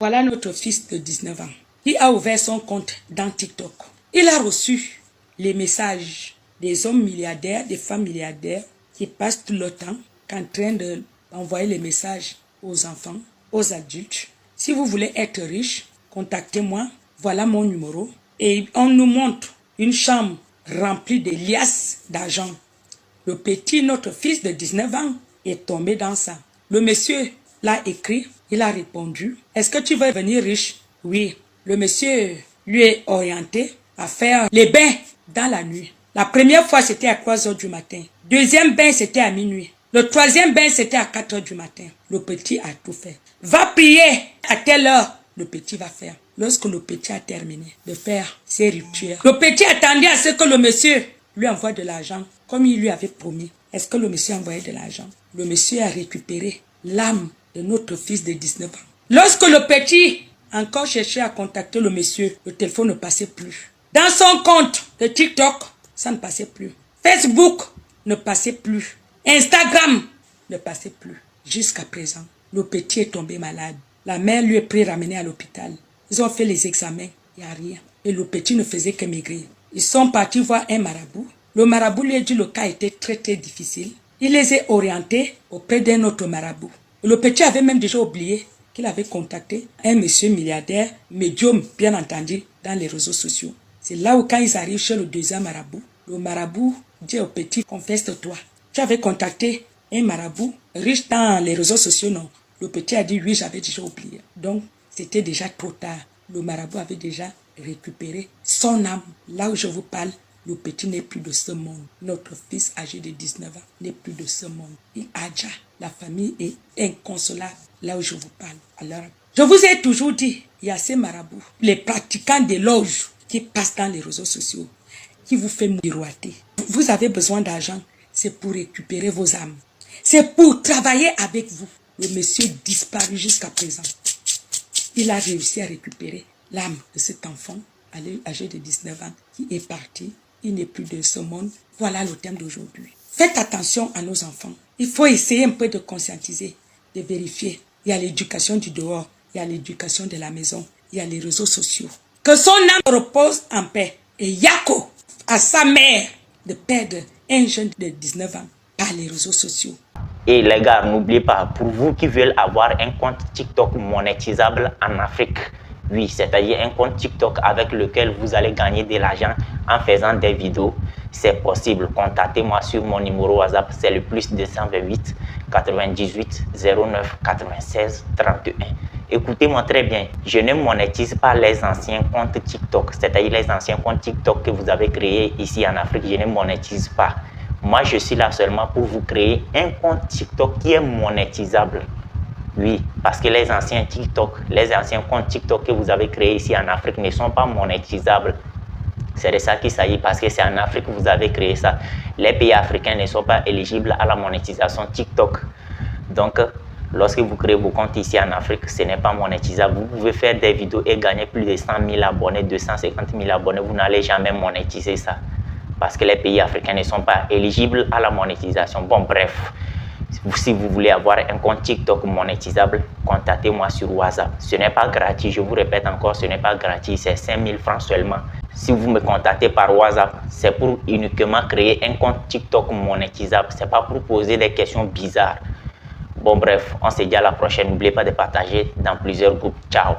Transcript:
Voilà notre fils de 19 ans qui a ouvert son compte dans TikTok. Il a reçu les messages des hommes milliardaires, des femmes milliardaires qui passent tout le temps en train d'envoyer les messages aux enfants, aux adultes. Si vous voulez être riche, contactez-moi. Voilà mon numéro. Et on nous montre une chambre remplie de liasses d'argent. Le petit, notre fils de 19 ans, est tombé dans ça. Le monsieur l'a écrit, il a répondu. Est-ce que tu veux devenir riche? Oui. Le monsieur lui est orienté à faire les bains dans la nuit. La première fois, c'était à 3 heures du matin. Deuxième bain, c'était à minuit. Le troisième bain, c'était à 4 heures du matin. Le petit a tout fait. Va prier à telle heure. Le petit va faire. Lorsque le petit a terminé de faire ses rituels, le petit attendait à ce que le monsieur lui envoie de l'argent, comme il lui avait promis. Est-ce que le monsieur a envoyé de l'argent? Le monsieur a récupéré l'âme de notre fils de 19 ans. Lorsque le petit encore cherchait à contacter le monsieur, le téléphone ne passait plus. Dans son compte de TikTok, ça ne passait plus. Facebook ne passait plus. Instagram ne passait plus. Jusqu'à présent, le petit est tombé malade. La mère lui est pris ramener à l'hôpital. Ils ont fait les examens, il n'y a rien. Et le petit ne faisait que maigrir. Ils sont partis voir un marabout. Le marabout lui a dit que le cas était très difficile. Il les a orientés auprès d'un autre marabout. Le petit avait même déjà oublié qu'il avait contacté un monsieur milliardaire, médium bien entendu, dans les réseaux sociaux. C'est là où quand ils arrivent chez le deuxième marabout, le marabout dit au petit, confesse-toi. Tu avais contacté un marabout riche dans les réseaux sociaux, non? Le petit a dit oui, j'avais déjà oublié. Donc, c'était déjà trop tard. Le marabout avait déjà récupéré son âme. Là où je vous parle, le petit n'est plus de ce monde. Notre fils âgé de 19 ans n'est plus de ce monde. Il a déjà, la famille est inconsolable. Là où je vous parle. Alors, je vous ai toujours dit, il y a ces marabouts, les pratiquants des loges qui passent dans les réseaux sociaux, qui vous font miroiter. Vous avez besoin d'argent, c'est pour récupérer vos âmes. C'est pour travailler avec vous. Le monsieur disparu jusqu'à présent. Il a réussi à récupérer l'âme de cet enfant âgé de 19 ans qui est parti. Il n'est plus de ce monde. Voilà le thème d'aujourd'hui. Faites attention à nos enfants. Il faut essayer un peu de conscientiser, de vérifier. Il y a l'éducation du dehors, il y a l'éducation de la maison, il y a les réseaux sociaux. Que son âme repose en paix. Et Yako, à sa mère, de perdre un jeune de 19 ans par les réseaux sociaux. Et les gars, n'oubliez pas, pour vous qui veulent avoir un compte TikTok monétisable en Afrique, oui, c'est-à-dire un compte TikTok avec lequel vous allez gagner de l'argent en faisant des vidéos, c'est possible. Contactez-moi sur mon numéro WhatsApp, c'est le plus 228 98 09 96 31. Écoutez-moi très bien, je ne monétise pas les anciens comptes TikTok, c'est-à-dire les anciens comptes TikTok que vous avez créés ici en Afrique, je ne monétise pas. Moi, je suis là seulement pour vous créer un compte TikTok qui est monétisable. Oui, parce que les anciens TikTok, les anciens comptes TikTok que vous avez créés ici en Afrique ne sont pas monétisables. C'est de ça qu'il s'agit parce que c'est en Afrique que vous avez créé ça. Les pays africains ne sont pas éligibles à la monétisation TikTok. Donc, lorsque vous créez vos comptes ici en Afrique, ce n'est pas monétisable. Vous pouvez faire des vidéos et gagner plus de 100 000 abonnés, 250 000 abonnés. Vous n'allez jamais monétiser ça. Parce que les pays africains ne sont pas éligibles à la monétisation. Bon, bref, si vous voulez avoir un compte TikTok monétisable, contactez-moi sur WhatsApp. Ce n'est pas gratuit, je vous répète encore, ce n'est pas gratuit, c'est 5 000 francs seulement. Si vous me contactez par WhatsApp, c'est pour uniquement créer un compte TikTok monétisable. Ce n'est pas pour poser des questions bizarres. Bon, bref, on se dit à la prochaine. N'oubliez pas de partager dans plusieurs groupes. Ciao.